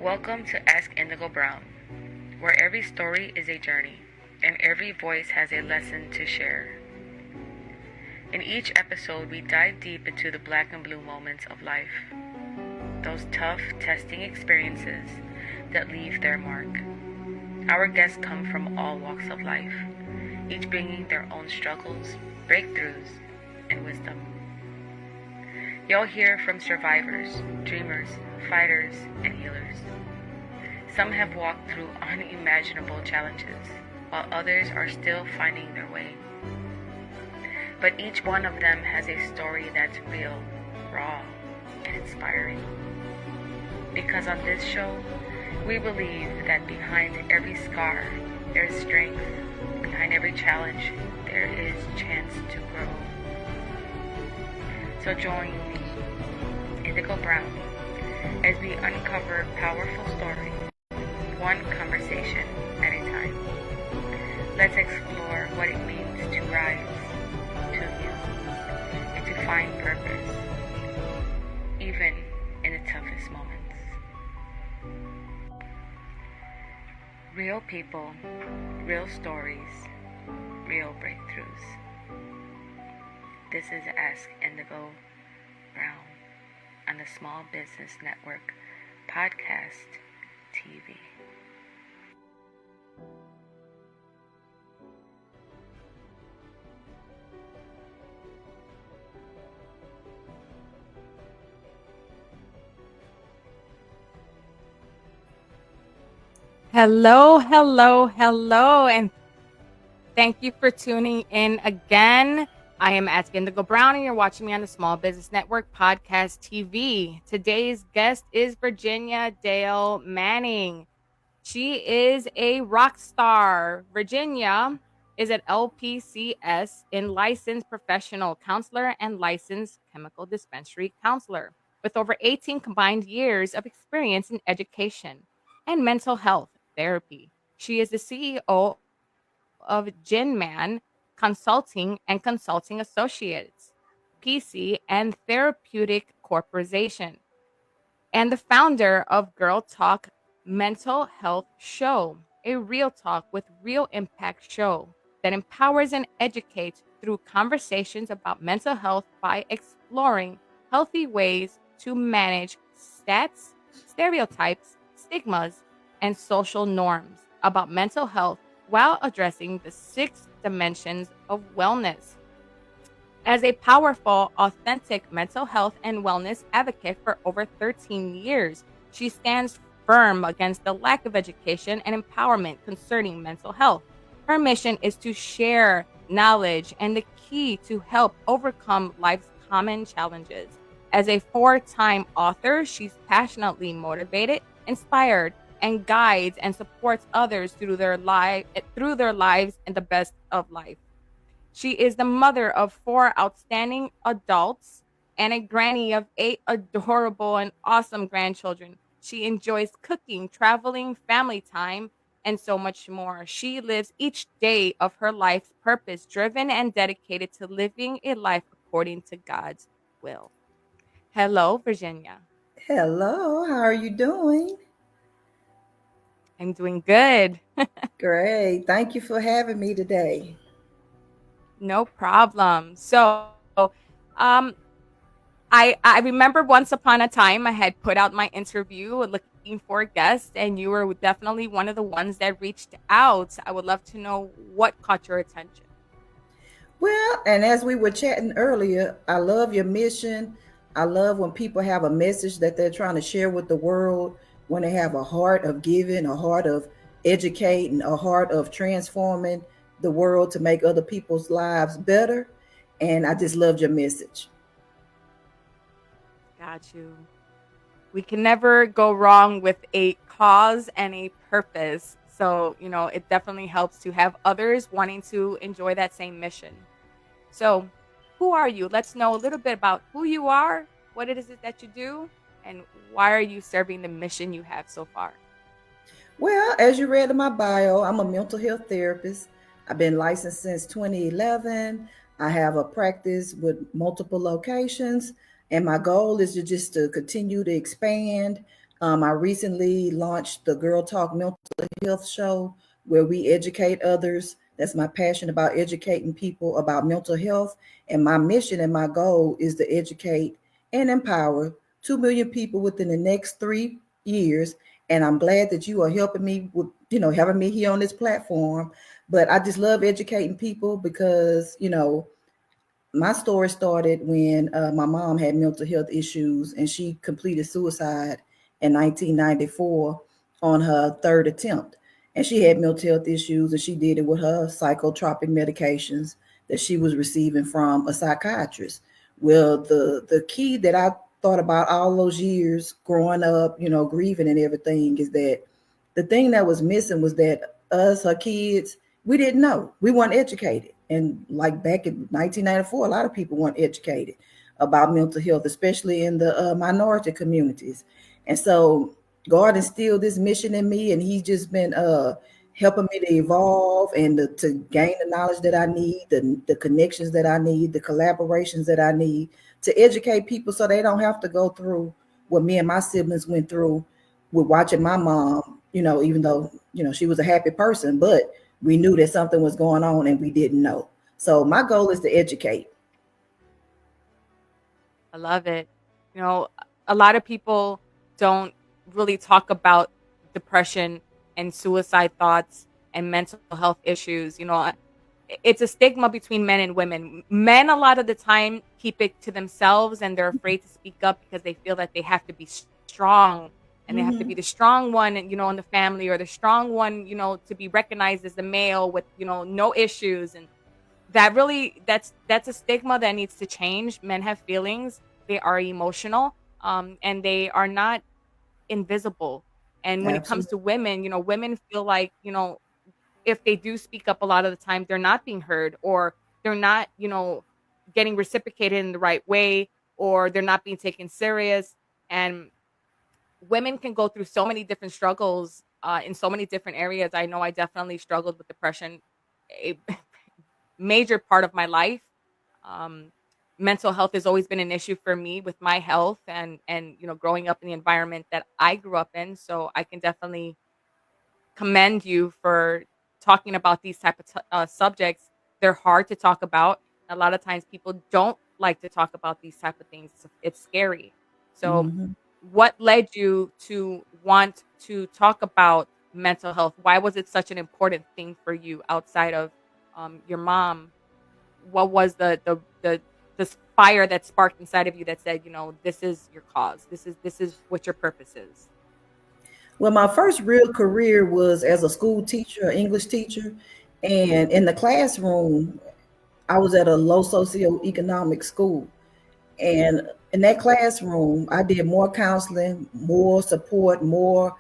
Welcome to Ask Indigo Brown, where every story is a journey and every voice has a lesson to share. In each episode, we dive deep into the black and blue moments of life, those tough, testing experiences that leave their mark. Our guests come from all walks of life, each bringing their own struggles, breakthroughs, and wisdom. You'll hear from survivors, dreamers, fighters, and healers. Some have walked through unimaginable challenges, while others are still finding their way. But each one of them has a story that's real, raw, and inspiring. Because on this show, we believe that behind every scar, there is strength. Behind every challenge, there is chance to grow. So join me, Indigo Brown, as we uncover powerful stories, one conversation at a time. Let's explore what it means to rise, to heal, and to find purpose, even in the toughest moments. Real people, real stories, real breakthroughs. This is Ask Indigo Brown on the Small Business Network Podcast TV. Hello, and thank you for tuning in again. I am Ask Indigo Brown, and you're watching me on the Small Business Network Podcast TV. Today's guest is Virginia Dale Manning. She is a rock star. Virginia is an LPC-S in licensed professional counselor and licensed chemical dispensary counselor with over 18 combined years of experience in education and mental health therapy. She is the CEO of Genman Consulting and Consulting Associates, PC and Therapeutic Corporation, and the founder of Girl Talk Mental Health Show, a real talk with real impact show that empowers and educates through conversations about mental health by exploring healthy ways to manage stats, stereotypes, stigmas, and social norms about mental health while addressing the 6 dimensions of wellness. As a powerful, authentic mental health and wellness advocate for over 13 years, she stands firm against the lack of education and empowerment concerning mental health. Her mission is to share knowledge and the key to help overcome life's common challenges. As a 4-time author, she's passionately motivated, inspired, and guides and supports others through their lives and the best of life. She is the mother of 4 outstanding adults and a granny of 8 adorable and awesome grandchildren. She enjoys cooking, traveling, family time, and so much more. She lives each day of her life's purpose, driven and dedicated to living a life according to God's will. Hello, Virginia. Hello, how are you doing? I'm doing good. Great. Thank you for having me today. No problem. So, um, I remember once upon a time I had put out my interview looking for a guest, and you were definitely one of the ones that reached out. I would love to know what caught your attention. Well, and as we were chatting earlier, I love your mission. I love when people have a message that they're trying to share with the world, when they have a heart of giving, a heart of educating, a heart of transforming the world to make other people's lives better. And I just loved your message. Got you. We can never go wrong with a cause and a purpose. So, it definitely helps to have others wanting to enjoy that same mission. So, who are you? Let's know a little bit about who you are, what it is that you do, and why are you serving the mission you have so far? Well, as you read in my bio, I'm a mental health therapist. I've been licensed since 2011. I have a practice with multiple locations, and my goal is to continue to expand I recently launched the Girl Talk Mental Health Show where we educate others. That's my passion, about educating people about mental health. And my mission and my goal is to educate and empower 2 million people within the next 3 years. And I'm glad that you are helping me with, having me here on this platform. But I just love educating people because, my story started when my mom had mental health issues and she completed suicide in 1994 on her third attempt. And she had mental health issues and she did it with her psychotropic medications that she was receiving from a psychiatrist. Well, the key that I thought about all those years growing up, grieving and everything, is that the thing that was missing was that us, her kids, we didn't know. We weren't educated. And like back in 1994, a lot of people weren't educated about mental health, especially in the minority communities. And so God instilled this mission in me, and He's just been helping me to evolve and to gain the knowledge that I need, the connections that I need, the collaborations that I need to educate people so they don't have to go through what me and my siblings went through with watching my mom, even though, she was a happy person, but we knew that something was going on and we didn't know. So my goal is to educate. I love it. A lot of people don't really talk about depression and suicide thoughts and mental health issues. It's a stigma between men and women. Men, a lot of the time, keep it to themselves and they're afraid to speak up because they feel that they have to be strong and they have to be the strong one, in the family, or the strong one, to be recognized as the male with, no issues. And that's a stigma that needs to change. Men have feelings, they are emotional, and they are not invisible. And when it comes Absolutely. to women, women feel like, if they do speak up, a lot of the time they're not being heard, or they're not, getting reciprocated in the right way, or they're not being taken serious. And women can go through so many different struggles in so many different areas. I know I definitely struggled with depression a major part of my life. Um, Mental health has always been an issue for me with my health, and growing up in the environment that I grew up in. So I can definitely commend you for talking about these type of subjects. They're hard to talk about. A lot of times people don't like to talk about these type of things. It's scary. So Mhm. what led you to want to talk about mental health? Why was it such an important thing for you outside of your mom? What was the fire that sparked inside of you that said, this is your cause. This is what your purpose is. Well, my first real career was as a school teacher, an English teacher. And in the classroom, I was at a low socioeconomic school. And in that classroom, I did more counseling, more support, more,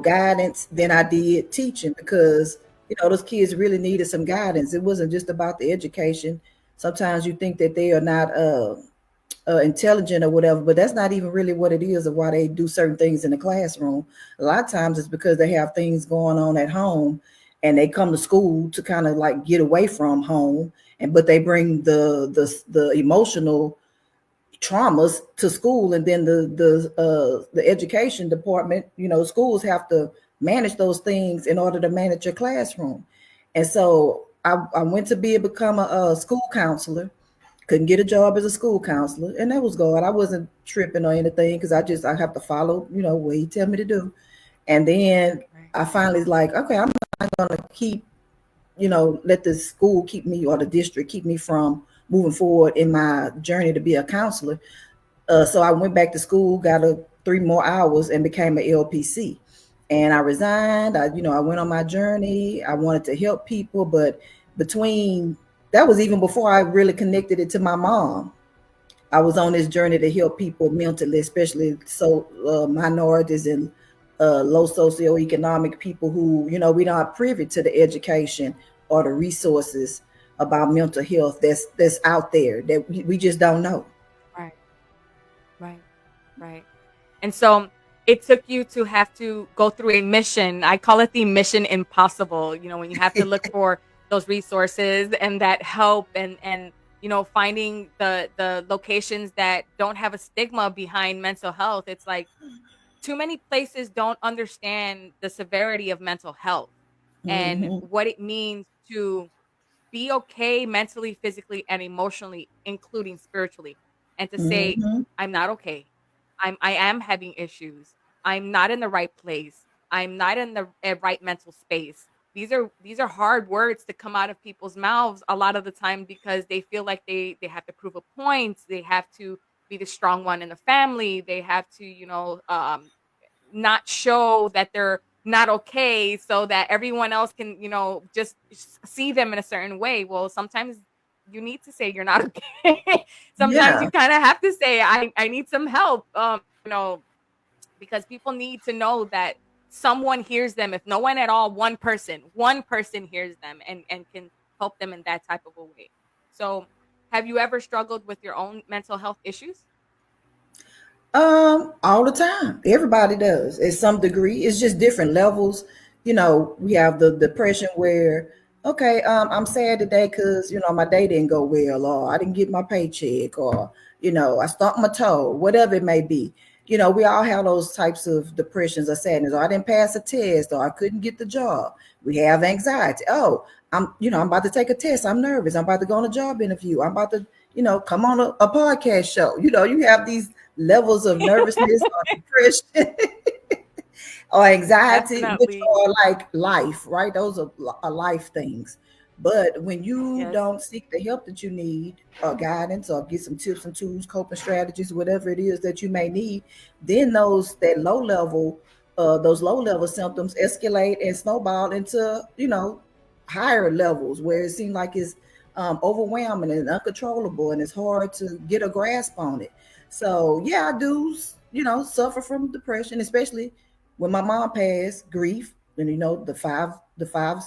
guidance than I did teaching because, those kids really needed some guidance. It wasn't just about the education. Sometimes you think that they are not intelligent or whatever, but that's not even really what it is or why they do certain things in the classroom. A lot of times it's because they have things going on at home and they come to school to kind of like get away from home, and but they bring the emotional traumas to school, and then the education department, schools have to manage those things in order to manage your classroom. And so I went to become a school counselor. Couldn't get a job as a school counselor, and that was God. I wasn't tripping or anything because I have to follow, what He tell me to do. And then Right. I finally was like, okay, I'm not gonna keep, let the school keep me or the district keep me from moving forward in my journey to be a counselor. So I went back to school, got 3 more hours, and became an LPC. And I resigned. I went on my journey. I wanted to help people, but between that was even before I really connected it to my mom. I was on this journey to help people mentally, especially minorities and low socioeconomic people who, we're not privy to the education or the resources about mental health that's out there that we just don't know. Right. Right. Right. And so it took you to have to go through a mission. I call it the mission impossible, when you have to look for those resources and that help, and finding the locations that don't have a stigma behind mental health. It's like too many places don't understand the severity of mental health and Mm-hmm. what it means to be okay mentally, physically, and emotionally, including spiritually, and to say, Mm-hmm. I'm not okay. I am having issues. I'm not in the right place. I'm not in the right mental space. These are hard words to come out of people's mouths a lot of the time because they feel like they have to prove a point. They have to be the strong one in the family. They have to, not show that they're not okay so that everyone else can, just see them in a certain way. Well, sometimes you need to say you're not okay. Sometimes Yeah. you kind of have to say I need some help. Because people need to know that someone hears them. If no one at all, one person hears them and can help them in that type of a way. So, have you ever struggled with your own mental health issues? All the time. Everybody does at some degree. It's just different levels. We have the depression where, okay, I'm sad today because my day didn't go well, or I didn't get my paycheck, or I stumped my toe, whatever it may be. We all have those types of depressions or sadness, or I didn't pass a test, or I couldn't get the job. We have anxiety. Oh, I'm about to take a test. I'm nervous. I'm about to go on a job interview. I'm about to, come on a podcast show. You have these levels of nervousness or depression or anxiety, which Definitely. are like life, right? Those are life things. But when you Yes. don't seek the help that you need, or guidance, or get some tips and tools, coping strategies, whatever it is that you may need, then those low level symptoms escalate and snowball into higher levels where it seems like it's overwhelming and uncontrollable, and it's hard to get a grasp on it. So yeah, I do, suffer from depression, especially when my mom passed, grief, and the five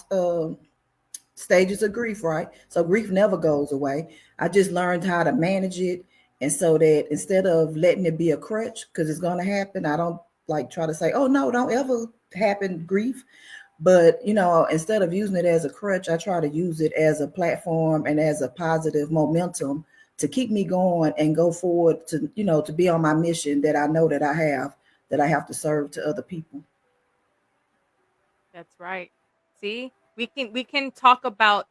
stages of grief, right? So grief never goes away. I just learned how to manage it, and so that instead of letting it be a crutch, because it's gonna happen, I don't like try to say, oh no, don't ever happen grief. But instead of using it as a crutch, I try to use it as a platform and as a positive momentum to keep me going and go forward to be on my mission that I know that I have to serve to other people. That's right. See, we can talk about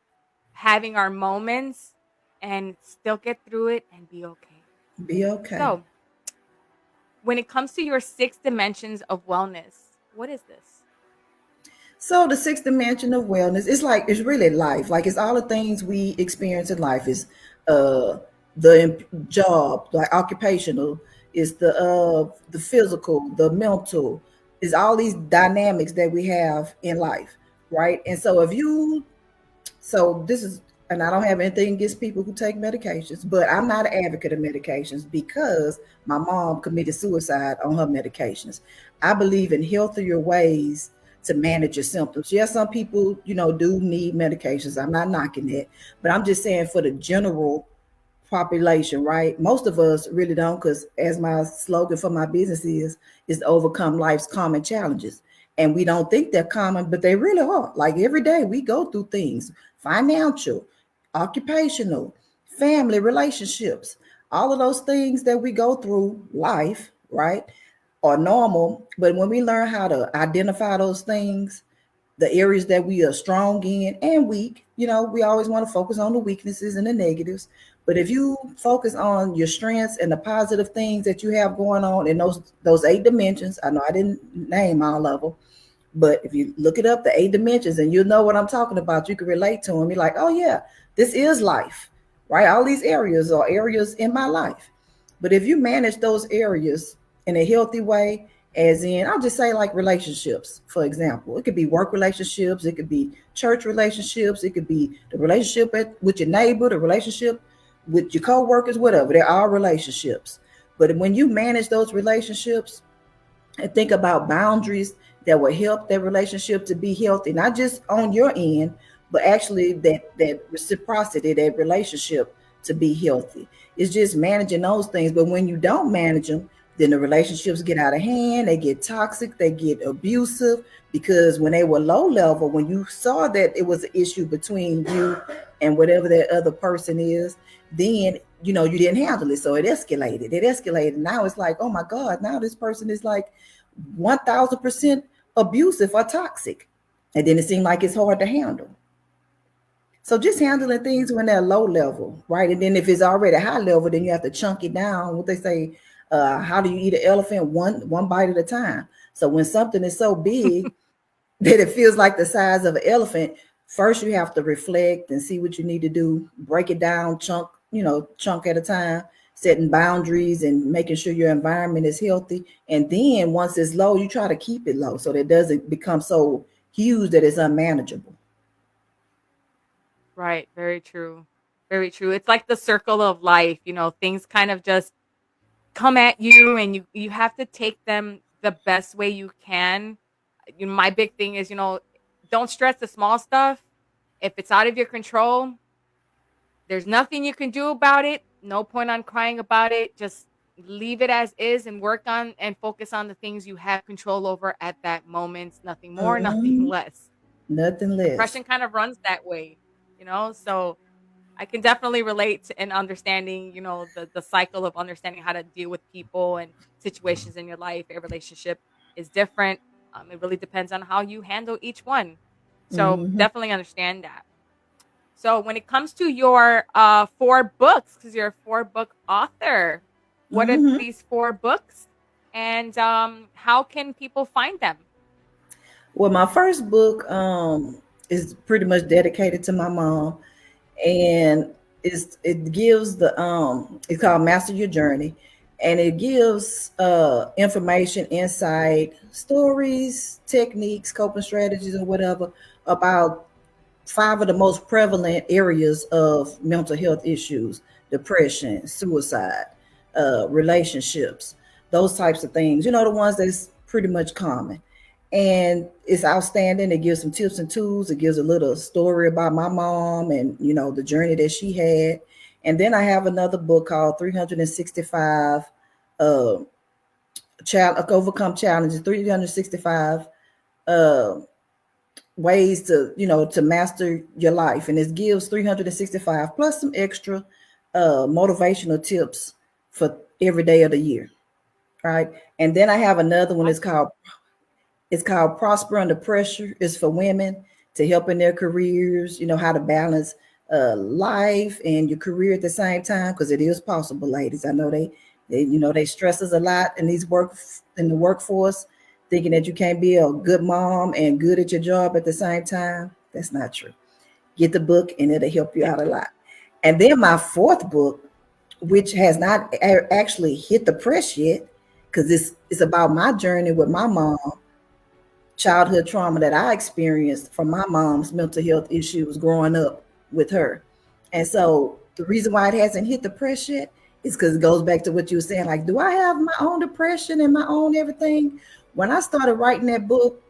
having our moments and still get through it and be okay. Be okay. So, when it comes to your six dimensions of wellness, what is this? So the sixth dimension of wellness is like it's really life. Like it's all the things we experience in life. Is uh job, like occupational, is the physical, the mental, is all these dynamics that we have in life, right? And so if you so this is, and I don't have anything against people who take medications, but I'm not an advocate of medications because my mom committed suicide on her medications. I believe in healthier ways to manage your symptoms. Yes, some people, do need medications. I'm not knocking that, but I'm just saying for the general population, right? Most of us really don't, because as my slogan for my business is to overcome life's common challenges. And we don't think they're common, but they really are. Like every day we go through things, financial, occupational, family relationships, all of those things that we go through life, right? Are normal. But when we learn how to identify those things, the areas that we are strong in and weak. We always want to focus on the weaknesses and the negatives. But if you focus on your strengths and the positive things that you have going on in those eight dimensions, I know I didn't name all of them, but if you look it up, the eight dimensions, and you'll know what I'm talking about, you can relate to them. You're like, oh yeah, this is life, right? All these areas are areas in my life. But if you manage those areas in a healthy way, as in, I'll just say like relationships, for example, it could be work relationships, it could be church relationships, it could be the relationship with your neighbor, the relationship with your co-workers, whatever. They're all relationships. But when you manage those relationships, and think about boundaries that will help that relationship to be healthy, not just on your end, but actually that reciprocity, that relationship to be healthy. It's just managing those things. But when you don't manage them, then the relationships get out of hand, they get toxic, they get abusive, because when they were low level, when you saw that it was an issue between you and whatever that other person is, then you didn't handle it. So it escalated. Now it's like, oh my God, now this person is like 1000% abusive or toxic. And then it seemed like it's hard to handle. So just handling things when they're low level, right? And then if it's already high level, then you have to chunk it down. What they say, how do you eat an elephant? One bite at a time. So when something is so big that it feels like the size of an elephant, first you have to reflect and see what you need to do, break it down, chunk at a time, setting boundaries and making sure your environment is healthy. And then once it's low, you try to keep it low so that it doesn't become so huge that it's unmanageable. Right. Very true. Very true. It's like the circle of life, things kind of just come at you, and you have to take them the best way you can. My big thing is, don't stress the small stuff. If it's out of your control, there's nothing you can do about it. No point on crying about it. Just leave it as is and work on and focus on the things you have control over at that moment. Nothing more, nothing less. Nothing less. Depression kind of runs that way, so I can definitely relate to and understanding, the cycle of understanding how to deal with people and situations in your life. A relationship is different. It really depends on how you handle each one. So definitely understand that. So when it comes to your 4 books, because you're a 4-book author, what are these 4 books, and how can people find them? Well, my first book is pretty much dedicated to my mom, and it gives it's called Master Your Journey, and it gives information, insight, stories, techniques, coping strategies, or whatever about 5 of the most prevalent areas of mental health issues: depression, suicide, relationships, those types of things. The ones that's pretty much common. And it's outstanding. It gives some tips and tools. It gives a little story about my mom and, the journey that she had. And then I have another book called 365 Overcome Challenges, 365 ways to master your life. And it gives 365 plus some extra motivational tips for every day of the year. Right. And then I have another one. It's called Prosper Under Pressure. It's for women to help in their careers, how to balance life and your career at the same time, because it is possible, ladies. I know they stress us a lot in the workforce, thinking that you can't be a good mom and good at your job at the same time. That's not true. Get the book and it'll help you out a lot. And then my 4th book, which has not actually hit the press yet, because it's about my journey with my mom, childhood trauma that I experienced from my mom's mental health issues growing up with her. And so the reason why it hasn't hit the press yet is because it goes back to what you were saying. Like, do I have my own depression and my own everything? When I started writing that book,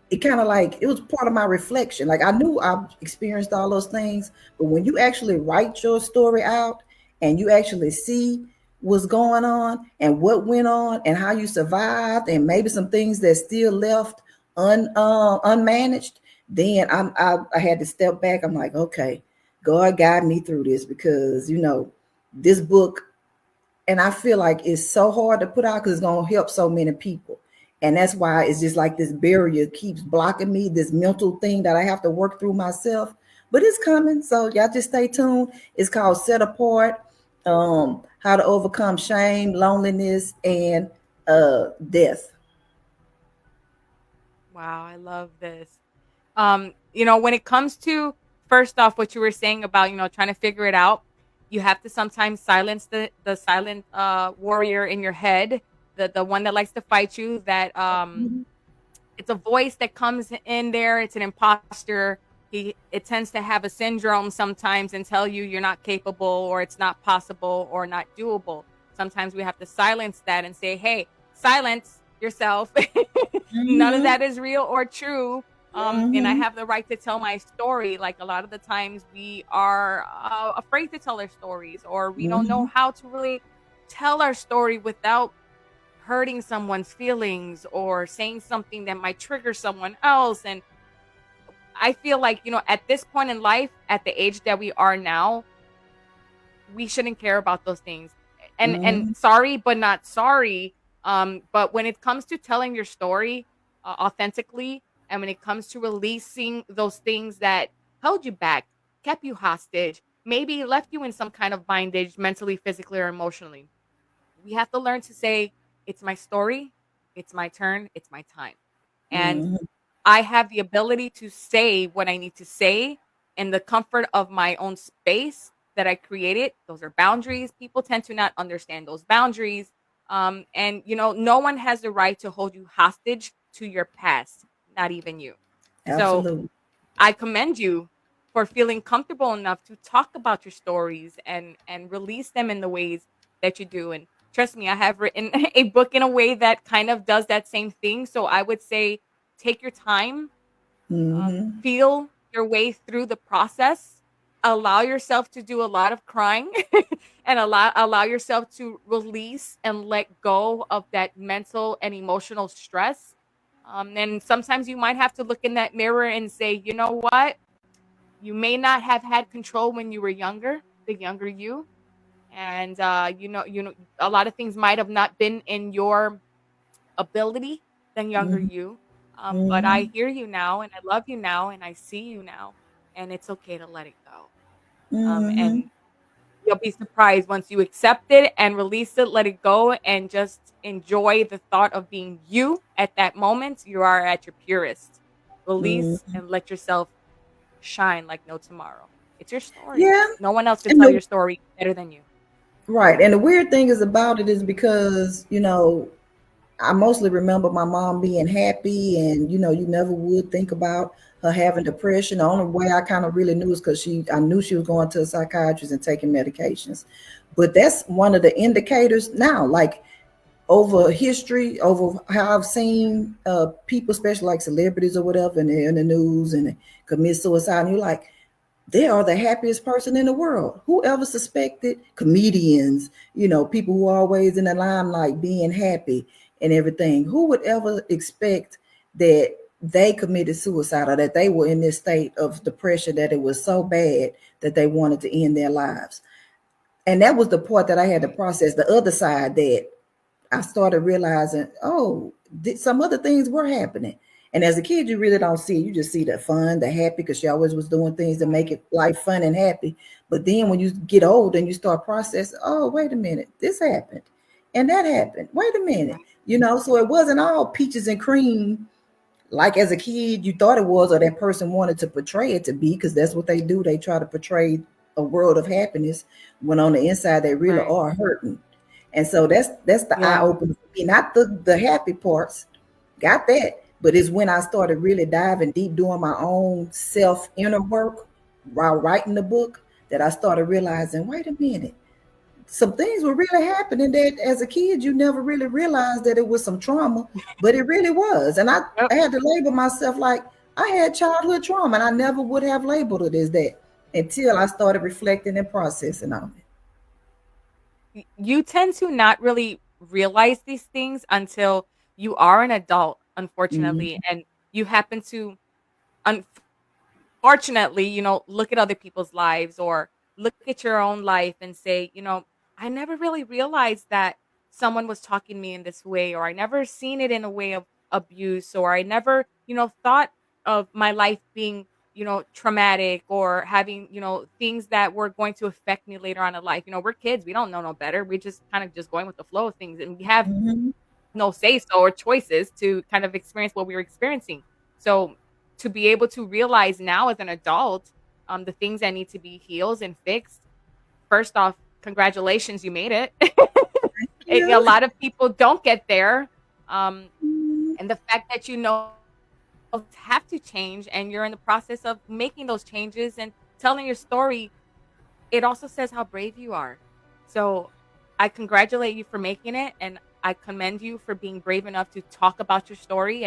it kind of like, it was part of my reflection. Like, I knew I experienced all those things, but when you actually write your story out and you actually see what's going on and what went on and how you survived and maybe some things that still left unmanaged, then I had to step back. I'm like, okay, God guide me through this, because this book, and I feel like it's so hard to put out because it's going to help so many people. And that's why it's just like this barrier keeps blocking me, this mental thing that I have to work through myself, but it's coming. So y'all just stay tuned. It's called Set Apart, how to overcome shame, loneliness, and death. Wow, I love this. When it comes to, first off, what you were saying about, trying to figure it out, you have to sometimes silence the silent warrior in your head, the one that likes to fight you, that it's a voice that comes in there. It's an imposter. It tends to have a syndrome sometimes and tell you you're not capable, or it's not possible, or not doable. Sometimes we have to silence that and say, hey, silence yourself. None of that is real or true. And I have the right to tell my story. Like, a lot of the times we are afraid to tell our stories, or we don't know how to really tell our story without hurting someone's feelings or saying something that might trigger someone else. And I feel like, at this point in life, at the age that we are now, we shouldn't care about those things. And sorry, but not sorry. But when it comes to telling your story authentically, and when it comes to releasing those things that held you back, kept you hostage, maybe left you in some kind of bondage mentally, physically, or emotionally, we have to learn to say, it's my story, it's my turn, it's my time. And Mm-hmm. I have the ability to say what I need to say in the comfort of my own space that I created. Those are boundaries. People tend to not understand those boundaries. And, no one has the right to hold you hostage to your past, not even you. So Absolutely. I commend you for feeling comfortable enough to talk about your stories and release them in the ways that you do. And trust me, I have written a book in a way that kind of does that same thing. So I would say take your time, Mm-hmm. feel your way through the process, allow yourself to do a lot of crying and allow yourself to release and let go of that mental and emotional stress. And sometimes you might have to look in that mirror and say, you know what? You may not have had control when you were younger, the younger you. And a lot of things might have not been in your ability than younger Mm-hmm. you. But I Mm-hmm. hear you now and I love you now and I see you now. And it's okay to let it go. Mm-hmm. And you'll be surprised once you accept it and release it, let it go, and just enjoy the thought of being you at that moment. You are at your purest. Release Mm-hmm. and let yourself shine like no tomorrow. It's your story. Yeah. No one else can And tell the your story better than you. right. And the weird thing is about it is because, I mostly remember my mom being happy, and you never would think about her having depression. The only way I kind of really knew is because I knew she was going to a psychiatrist and taking medications. But that's one of the indicators now, like over history, over how I've seen people, especially like celebrities or whatever, and they're in the news and they commit suicide, and you're like, they are the happiest person in the world. Who ever suspected comedians, people who are always in the limelight being happy and everything? Who would ever expect that they committed suicide or that they were in this state of depression, that it was so bad that they wanted to end their lives? And that was the part that I had to Right. process, the other side, that I started realizing, oh, some other things were happening. And as a kid, you really don't see it. You just see the fun, the happy, because she always was doing things to make Right. it life fun and happy. But then when you get old and you start processing, oh, wait a minute, this happened and that happened. Wait a minute. Right. So it wasn't all peaches and cream like as a kid you thought it was, or that person wanted to portray it to be, because that's what they do. They try to portray a world of happiness when on the inside they really Right. are hurting. And so that's the eye Yeah. opener for me. Not the happy parts, got that, but it's when I started really diving deep, doing my own self inner work while writing the book, that I started realizing, wait a minute, some things were really happening that as a kid you never really realized that it was some trauma, but it really was. And I Yep. had to label myself like I had childhood trauma, and I never would have labeled it as that until I started reflecting and processing on it. You tend to not really realize these things until you are an adult, unfortunately, Mm-hmm. and you happen to unfortunately, look at other people's lives or look at your own life and say, I never really realized that someone was talking to me in this way, or I never seen it in a way of abuse, or I never, thought of my life being, traumatic or having, things that were going to affect me later on in life. We're kids, we don't know no better. We just kind of just going with the flow of things, and we have Mm-hmm. no say so or choices to kind of experience what we were experiencing. So to be able to realize now as an adult, the things that need to be healed and fixed, first off, congratulations, you made it. A Yeah. lot of people don't get there. Um, and the fact that have to change and you're in the process of making those changes and telling your story, it also says how brave you are. So I congratulate you for making it, and I commend you for being brave enough to talk about your story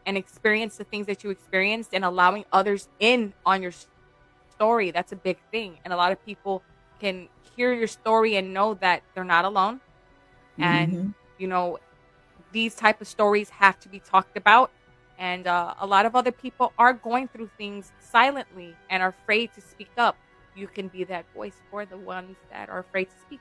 and experience the things that you experienced and allowing others in on your story. That's a big thing. And a lot of people can hear your story and know that they're not alone. And Mm-hmm. you know, these type of stories have to be talked about, and a lot of other people are going through things silently and are afraid to speak up. You can be that voice for the ones that are afraid to speak.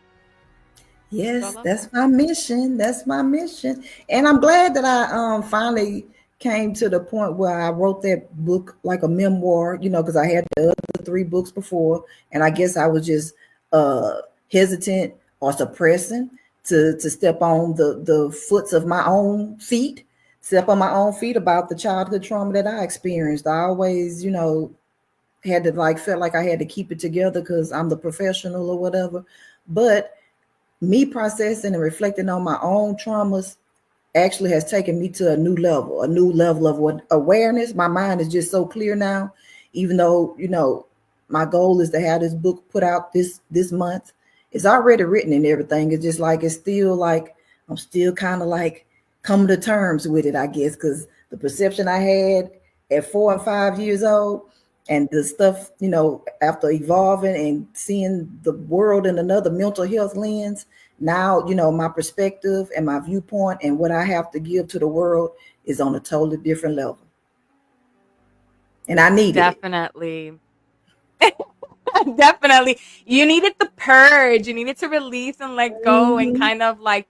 Yes, So I love that's that. my mission. That's my mission. And I'm glad that I finally came to the point where I wrote that book like a memoir, because I had the other three books before, and I guess I was just uh hesitant or suppressing to step on the foots of my own feet, step on my own feet about the childhood trauma that I experienced. I always, had to like felt like I had to keep it together because I'm the professional or whatever. But me processing and reflecting on my own traumas actually has taken me to a new level of awareness. My mind is just so clear now, even though, my goal is to have this book put out this month. It's already written and everything. It's just like it's still like I'm still kind of like coming to terms with it, I guess, because the perception I had at 4 and 5 years old and the stuff, after evolving and seeing the world in another mental health lens, now, my perspective and my viewpoint and what I have to give to the world is on a totally different level. And I needed it. Definitely. Definitely. You needed the purge. You needed to release and let go and Mhm. kind of like,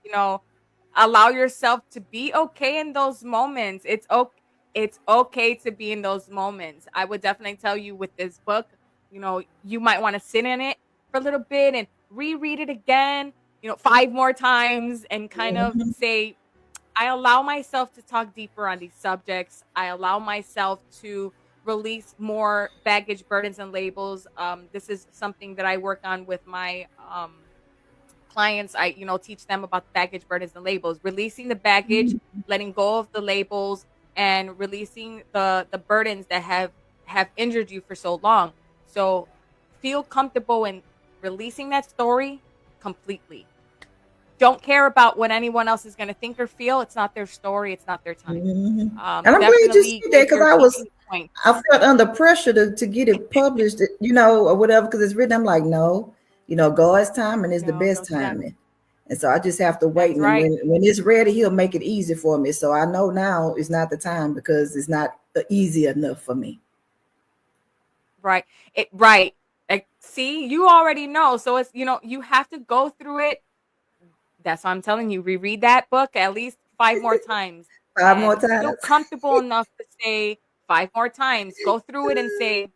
allow yourself to be okay in those moments. It's okay to be in those moments. I would definitely tell you with this book, you might want to sit in it for a little bit and reread it again, five more times and kind of Mhm. say, I allow myself to talk deeper on these subjects. I allow myself to release more baggage, burdens, and labels. This is something that I work on with my clients. I, teach them about baggage, burdens, and labels. Releasing the baggage, letting go of the labels, and releasing the burdens that have injured you for so long. So feel comfortable in releasing that story completely. Don't care about what anyone else is going to think or feel. It's not their story. It's not their time. Mhm. And I'm glad you Definitely said that give because your healing point. I felt under pressure to get it published, or whatever, because it's written. I'm like, no, God's timing is the No, best go to them. timing. And so I just have to wait. That's And right. when it's ready, he'll make it easy for me. So I know now is not the time because it's not easy enough for me. Right. Right. See, you already know. So it's, you have to go through it. That's why I'm telling you, reread that book at least five more times Five more and feel times. comfortable enough to say five more times. Go through it and say,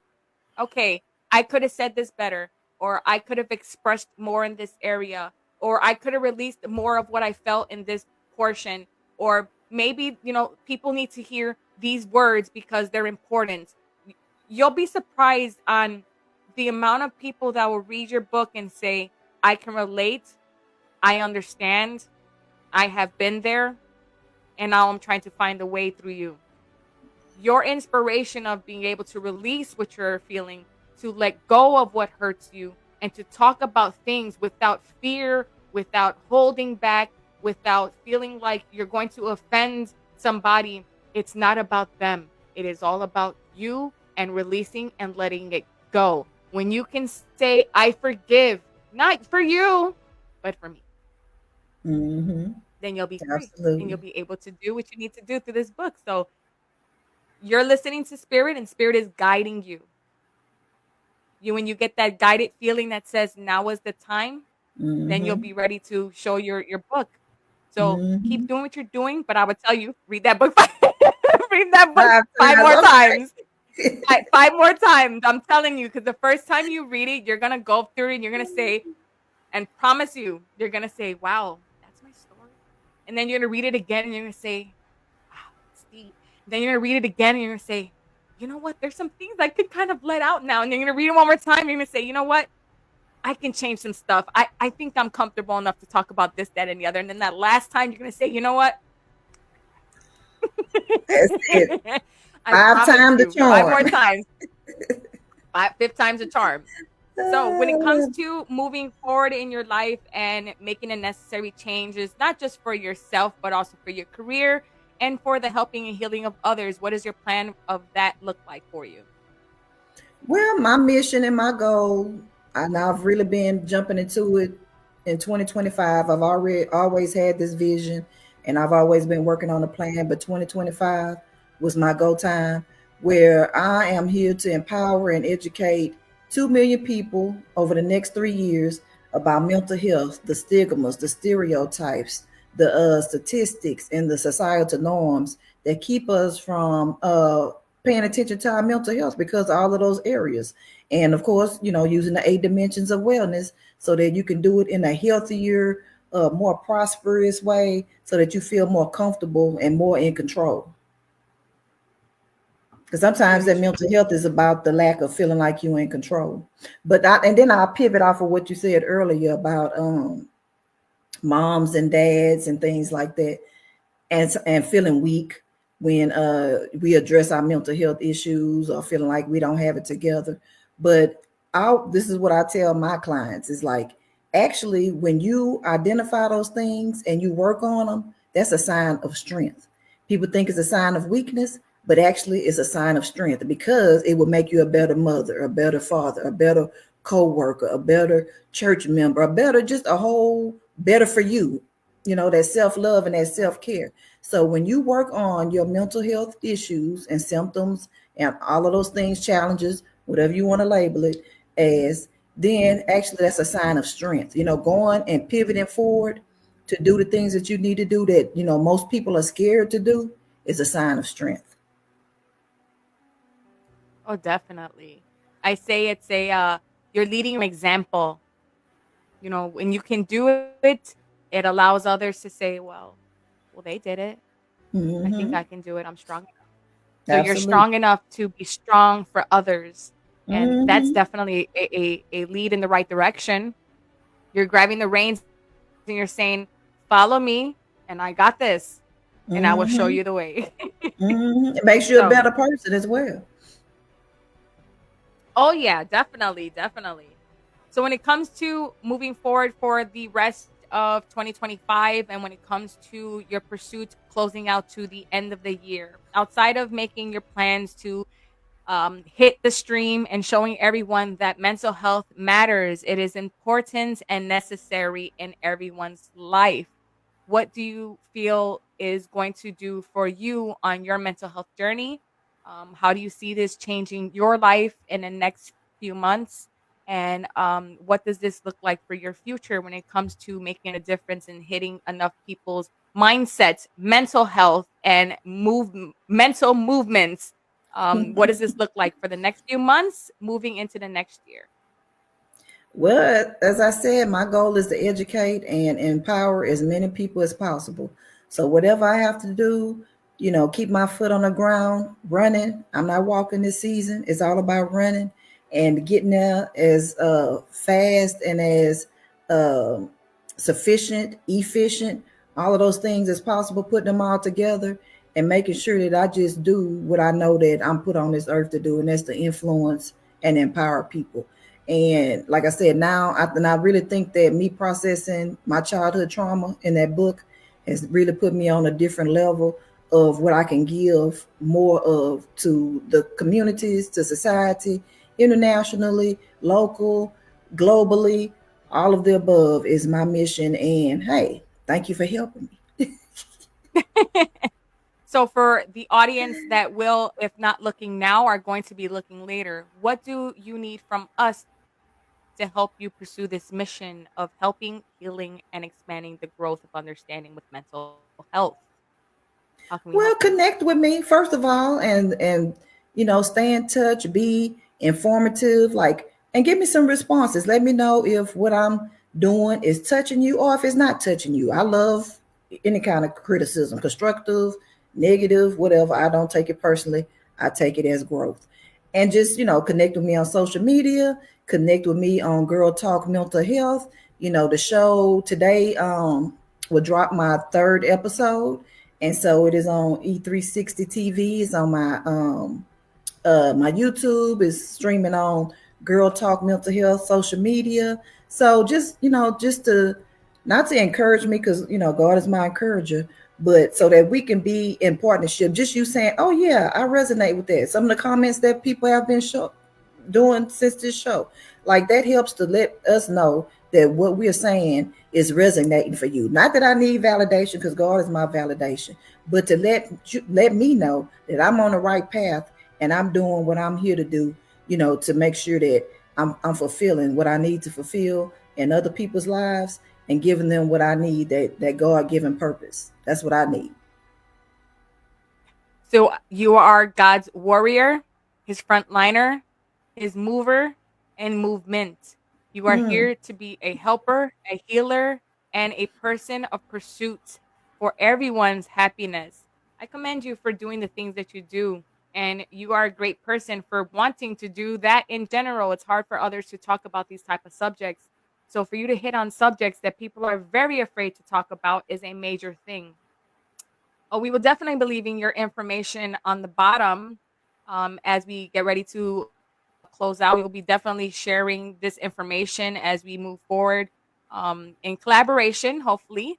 okay, I could have said this better, or I could have expressed more in this area, or I could have released more of what I felt in this portion, or maybe, people need to hear these words because they're important. You'll be surprised on the amount of people that will read your book and say, I can relate, I understand, I have been there, and now I'm trying to find a way through you. Your inspiration of being able to release what you're feeling, to let go of what hurts you, and to talk about things without fear, without holding back, without feeling like you're going to offend somebody. It's not about them. It is all about you and releasing and letting it go. When you can say, I forgive, not for you, but for me, Hmm. then you'll be free and Absolutely. you'll be able to do what you need to do through this book. So you're listening to spirit and spirit is guiding you. When you get that guided feeling that says now is the time, then you'll Hmm. be ready to show your book. So keep Hmm. doing what you're doing, but I would tell you, read that book read that book 5 5 more times. times. Okay. Five more times. I'm telling you, because the first time you read it, you're gonna go through it and you're gonna say, and promise you, you're gonna say, wow, that's my story. And then you're gonna read it again and you're gonna say, wow, that's deep. Then you're gonna read it again and you're gonna say, you know what? There's some things I could kind of let out now. And you're gonna read it one more time. You're gonna say, you know what? I can change some stuff. I think I'm comfortable enough to talk about this, that, and the other. And then that last time you're gonna say, you know what? That's it. I 5 promise times the you, five more charm. times. Fifth time's a charm. So when it comes to moving forward in your life and making the necessary changes, not just for yourself, but also for your career and for the helping and healing of others, what does your plan of that look like for you? Well, my mission and my goal, and I've really been jumping into it in 2025. I've already always had this vision and I've always been working on a plan, but 2025 was my go time where I am here to empower and educate 2 million people over the next 3 years about mental health, the stigmas, the stereotypes, the statistics, and the societal norms that keep us from paying attention to our mental health because of all of those areas. And of course, using the 8 dimensions of wellness so that you can do it in a healthier, more prosperous way so that you feel more comfortable and more in control. Because sometimes Very that true. mental health is about the lack of feeling like you're in control. And then I'll pivot off of what you said earlier about moms and dads and things like that, and feeling weak when we address our mental health issues or feeling like we don't have it together. But this is what I tell my clients is like, actually, when you identify those things and you work on them, that's a sign of strength. People think it's a sign of weakness, but actually it's a sign of strength because it will make you a better mother, a better father, a better co-worker, a better church member, a better, just a whole better for you, that self-love and that self-care. So when you work on your mental health issues and symptoms and all of those things, challenges, whatever you want to label it as, then actually that's a sign of strength. Going and pivoting forward to do the things that you need to do that, most people are scared to do is a sign of strength. Oh, definitely. I say it's a you're leading an example. When you can do it, it allows others to say, well, they did it. I think Mm-hmm. I can do it. I'm strong enough. So you're Absolutely. strong enough to be strong for others. And that's Mm-hmm. definitely a lead in the right direction. You're grabbing the reins and you're saying, follow me, and I got this, and I will show Mm-hmm. you the way. Mm-hmm. It makes you a So, better person as well. oh, yeah, definitely, definitely. So, when it comes to moving forward for the rest of 2025, and when it comes to your pursuit closing out to the end of the year, outside of making your plans to hit the stream and showing everyone that mental health matters. It is important and necessary in everyone's life. What do you feel is going to do for you on your mental health journey? How do you see this changing your life in the next few months? And what does this look like for your future when it comes to making a difference in hitting enough people's mindsets, mental health, and mental movements? What does this look like for the next few months moving into the next year? Well, as I said, my goal is to educate and empower as many people as possible. So whatever I have to do, keep my foot on the ground, running. I'm not walking this season. It's all about running and getting there as fast and as uh, sufficient, efficient, all of those things as possible, putting them all together and making sure that I just do what I know that I'm put on this earth to do, and that's to influence and empower people. And like I said, and I really think that me processing my childhood trauma in that book has really put me on a different level of what I can give more of to the communities, to society, internationally, local, globally, all of the above is my mission. And hey, thank you for helping me. So, for the audience that will, if not looking now, are going to be looking later, what do you need from us to help you pursue this mission of helping, healing, and expanding the growth of understanding with mental health? How can we Well, help you? connect with me first of all, and stay in touch, be informative, like, and give me some responses. Let me know if what I'm doing is touching you or if it's not touching you. I love any kind of criticism, constructive, negative, whatever. I don't take it personally. I take it as growth. And just, connect with me on social media, connect with me on Girl Talk Mental Health. The show today will drop my third episode, and so it is on E360 TV. It's on my YouTube. Is streaming on Girl Talk Mental Health social media. So just just to not to encourage me, because God is my encourager, but so that we can be in partnership. Just you saying, oh yeah, I resonate with that. Some of the comments that people have been doing since this show, like, that helps to let us know that what we're saying is resonating for you. Not that I need validation, because God is my validation, but to let me know that I'm on the right path and I'm doing what I'm here to do, to make sure that I'm fulfilling what I need to fulfill in other people's lives and giving them what I need, that God-given purpose. That's what I need. So you are God's warrior, his frontliner, his mover, and movement. You are Hmm. here to be a helper, a healer, and a person of pursuit for everyone's happiness. I commend you for doing the things that you do. And you are a great person for wanting to do that in general. It's hard for others to talk about these type of subjects. So for you to hit on subjects that people are very afraid to talk about is a major thing. Oh, we will definitely be leaving your information on the bottom as we get ready to close out. We will be definitely sharing this information as we move forward in collaboration, hopefully,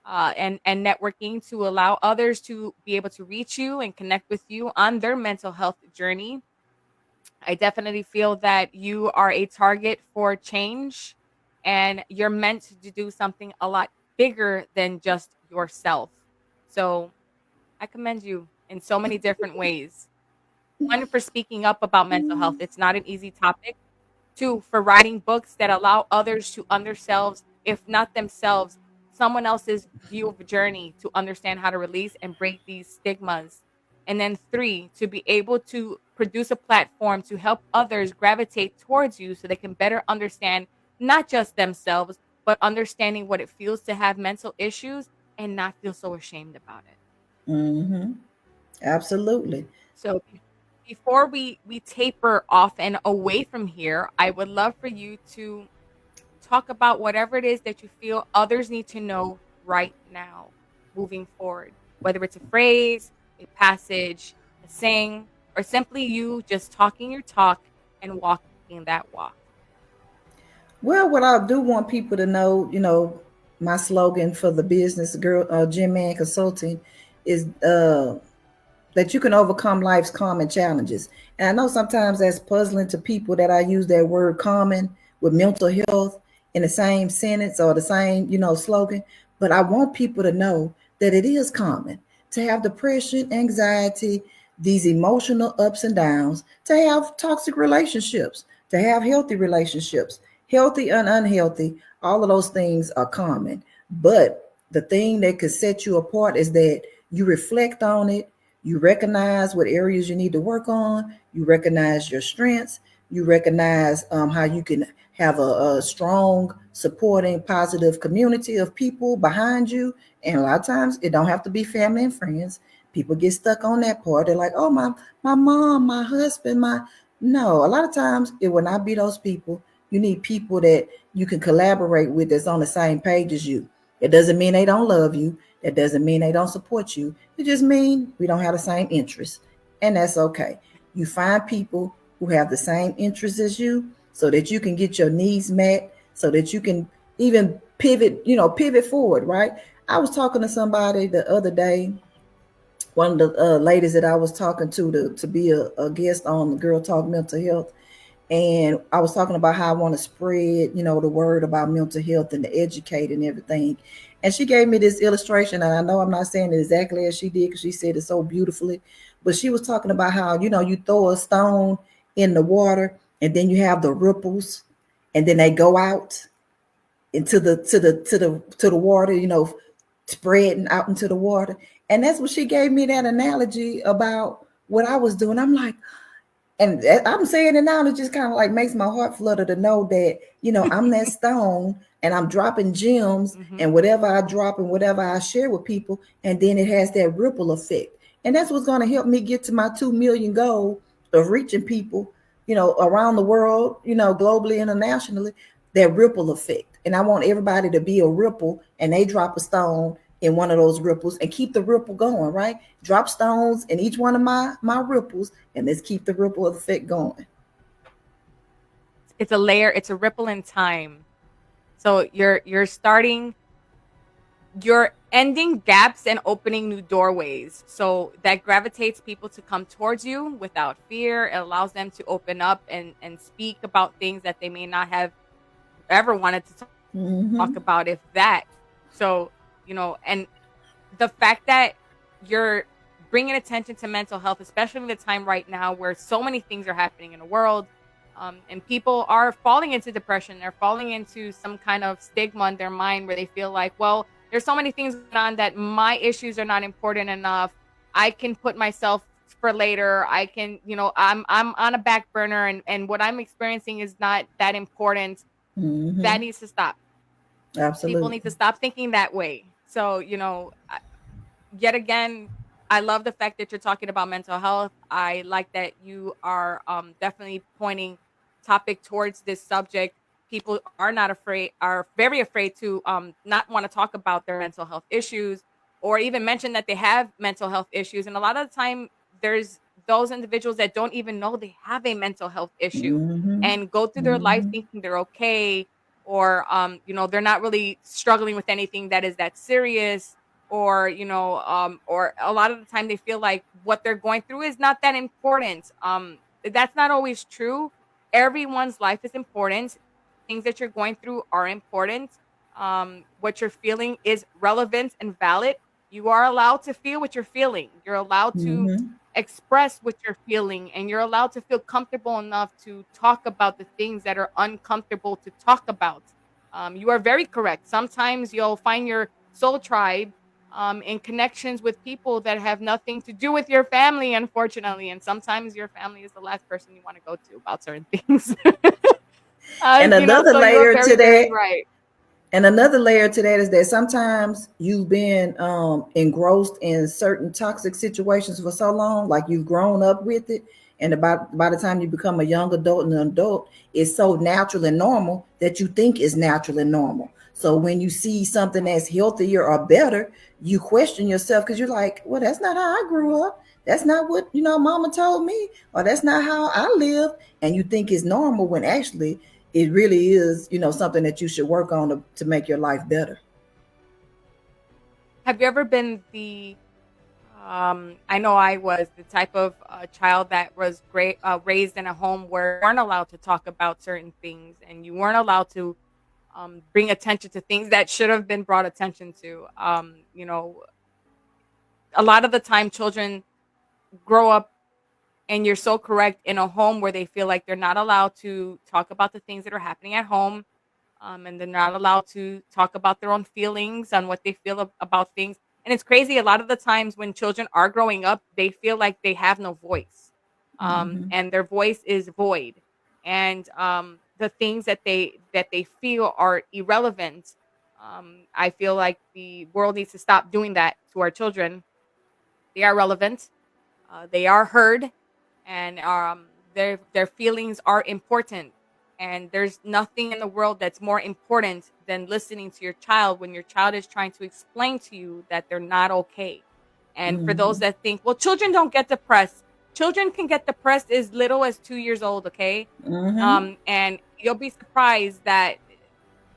and networking to allow others to be able to reach you and connect with you on their mental health journey. I definitely feel that you are a target for change and you're meant to do something a lot bigger than just yourself. So I commend you in so many different ways. One, for speaking up about mental health. It's not an easy topic. Two, for writing books that allow others to themselves, if not themselves, someone else's view of a journey to understand how to release and break these stigmas. And then three, to be able to produce a platform to help others gravitate towards you so they can better understand not just themselves, but understanding what it feels to have mental issues and not feel so ashamed about it. Mm-hmm. Absolutely. So before we taper off and away from here, I would love for you to talk about whatever it is that you feel others need to know right now, moving forward, whether it's a phrase, a passage, a saying, or simply you just talking your talk and walking that walk. Well, what I do want people to know, my slogan for the business girl, Gym Man Consulting, is that you can overcome life's common challenges. And I know sometimes that's puzzling to people that I use that word common with mental health in the same sentence or the same, slogan. But I want people to know that it is common to have depression, anxiety, these emotional ups and downs, to have toxic relationships, to have healthy relationships, healthy and unhealthy. All of those things are common. But the thing that could set you apart is that you reflect on it, you recognize what areas you need to work on. You recognize your strengths. You recognize how you can have a strong, supporting, positive community of people behind you. And a lot of times, it don't have to be family and friends. People get stuck on that part. They're like, "Oh, my mom, my husband, my." No, a lot of times it will not be those people. You need people that you can collaborate with that's on the same page as you. It doesn't mean they don't love you. That doesn't mean they don't support you. It just means we don't have the same interests. And that's okay. You find people who have the same interests as you so that you can get your needs met, so that you can even pivot forward, right? I was talking to somebody the other day, one of the ladies that I was talking to be a guest on the Girl Talk Mental Health. And I was talking about how I want to spread, the word about mental health and to educate and everything. And she gave me this illustration, and I know I'm not saying it exactly as she did because she said it so beautifully. But she was talking about how, you throw a stone in the water and then you have the ripples and then they go out into the water, spreading out into the water. And that's what she gave me that analogy about what I was doing. I'm like, and I'm saying it now, it just kind of like makes my heart flutter to know that, I'm that stone and I'm dropping gems Mm-hmm. and whatever I drop and whatever I share with people, and then it has that ripple effect. And that's what's going to help me get to my 2 million goal of reaching people, around the world, globally, internationally, that ripple effect. And I want everybody to be a ripple and they drop a stone in one of those ripples and keep the ripple going, right? Drop stones in each one of my ripples and let's keep the ripple effect going. It's a layer, it's a ripple in time. So you're ending gaps and opening new doorways. So that gravitates people to come towards you without fear. It allows them to open up and speak about things that they may not have ever wanted to talk Mm-hmm. about, if that. So, and the fact that you're bringing attention to mental health, especially in the time right now where so many things are happening in the world, And people are falling into depression. They're falling into some kind of stigma in their mind where they feel like, well, there's so many things going on that my issues are not important enough. I can put myself for later. I can, I'm on a back burner, and what I'm experiencing is not that important. That Mm-hmm. needs to stop. People need to Absolutely. stop thinking that way. So, yet again, I love the fact that you're talking about mental health. I like that you are definitely pointing topic towards this subject. People are very afraid to not want to talk about their mental health issues or even mention that they have mental health issues. And a lot of the time, there's those individuals that don't even know they have a mental health issue Mm-hmm. and go through their life Mm-hmm. thinking they're okay, or they're not really struggling with anything that is that serious, or or a lot of the time they feel like what they're going through is not that important. That's not always true. Everyone's life is important. Things that you're going through are important. What you're feeling is relevant and valid. You are allowed to feel what you're feeling. You're allowed to Mm-hmm. express what you're feeling, and you're allowed to feel comfortable enough to talk about the things that are uncomfortable to talk about. You are very correct. Sometimes you'll find your soul tribe in connections with people that have nothing to do with your family, unfortunately. And sometimes your family is the last person you want to go to about certain things. And another So you are layer to very, very that, right. and another layer to that is that sometimes you've been engrossed in certain toxic situations for so long, like you've grown up with it, and about by the time you become a young adult and an adult, it's so natural and normal that you think is natural and normal. So when you see something that's healthier or better, you question yourself because you're like, well, that's not how I grew up. That's not what mama told me, or that's not how I lived. And you think it's normal when actually it really is, something that you should work on to make your life better. Have you ever been I know I was the type of child that was raised in a home where you weren't allowed to talk about certain things, and you weren't allowed to bring attention to things that should have been brought attention to. A lot of the time, children grow up, and you're so correct, in a home where they feel like they're not allowed to talk about the things that are happening at home, and they're not allowed to talk about their own feelings on what they feel about things. And it's crazy. A lot of the times when children are growing up, they feel like they have no voice, Mm-hmm. and their voice is void, and the things that they feel are irrelevant. I feel like the world needs to stop doing that to our children. They are relevant. They are heard, and their feelings are important. And there's nothing in the world that's more important than listening to your child when your child is trying to explain to you that they're not okay. And for those Mm-hmm. that think, well, children don't get depressed, children can get depressed as little as 2 years old. Okay. Mm-hmm. And you'll be surprised that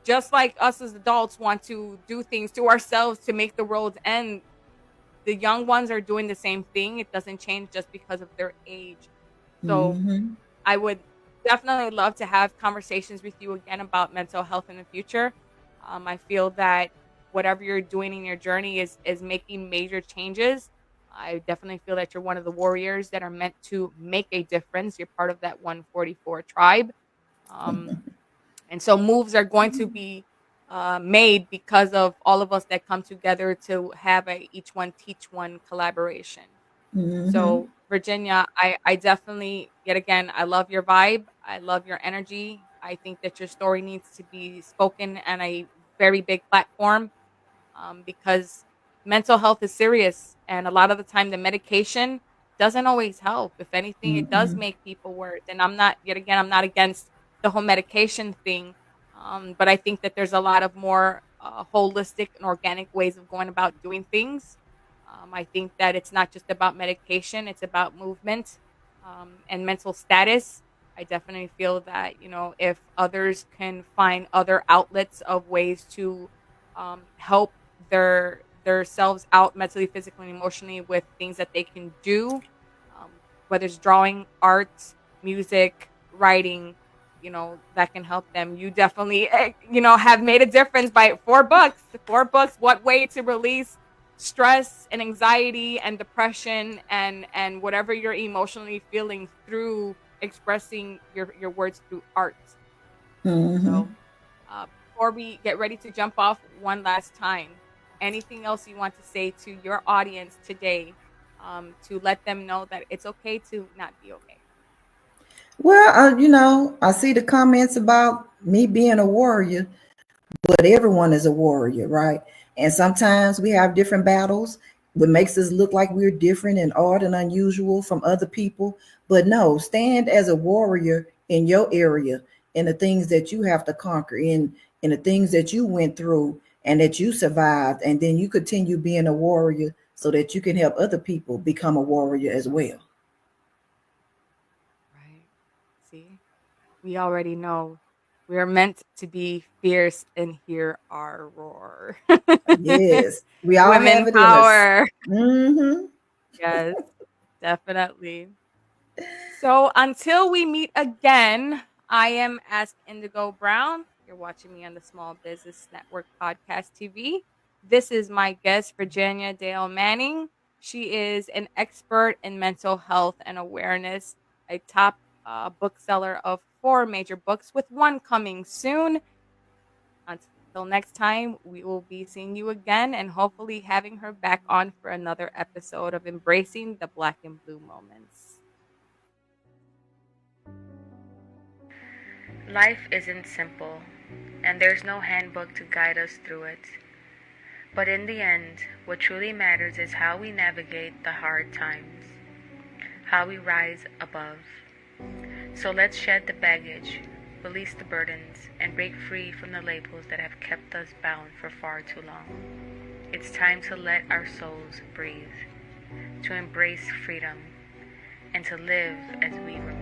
just like us as adults want to do things to ourselves to make the world end, the young ones are doing the same thing. It doesn't change just because of their age. So Mm-hmm. I would definitely love to have conversations with you again about mental health in the future. I feel that whatever you're doing in your journey is making major changes. I definitely feel that you're one of the warriors that are meant to make a difference. You're part of that 144 tribe. Um, and so moves are going to be made because of all of us that come together to have a each one teach one collaboration. Mm-hmm. So Virginia, I definitely, yet again, I love your vibe. I love your energy. I think that your story needs to be spoken on a very big platform, because mental health is serious, and a lot of the time the medication doesn't always help. If anything, it does Mm-hmm. make people worse. And I'm not, yet again, I'm not against the whole medication thing, but I think that there's a lot of more holistic and organic ways of going about doing things. I think that it's not just about medication; it's about movement, and mental status. I definitely feel that, if others can find other outlets of ways to help their selves out mentally, physically, and emotionally with things that they can do, whether it's drawing, art, music, writing, that can help them. You definitely have made a difference by 4 books. 4 books. What way to release stress and anxiety and depression and whatever you're emotionally feeling through expressing your words through art. Mm-hmm. So before we get ready to jump off one last time, anything else you want to say to your audience today, to let them know that it's okay to not be okay? Well, I see the comments about me being a warrior, but everyone is a warrior, right? And sometimes we have different battles, what makes us look like we're different and odd and unusual from other people. But no, stand as a warrior in your area, in the things that you have to conquer, in the things that you went through and that you survived, and then you continue being a warrior so that you can help other people become a warrior as well. Right. See, we already know we are meant to be fierce and hear our roar. Yes, we all have Women it in us. power. Mm-hmm. Yes, definitely. So until we meet again, I am Ask Indigo Brown. You're watching me on the Small Business Network Podcast TV. This is my guest, Virginia Dale Manning. She is an expert in mental health and awareness, a top bookseller of 4 major books, with one coming soon. Until next time, we will be seeing you again and hopefully having her back on for another episode of Embracing the Black and Blue Moments. Life isn't simple, and there's no handbook to guide us through it. But in the end, what truly matters is how we navigate the hard times, how we rise above. So let's shed the baggage, release the burdens, and break free from the labels that have kept us bound for far too long. It's time to let our souls breathe, to embrace freedom, and to live as we were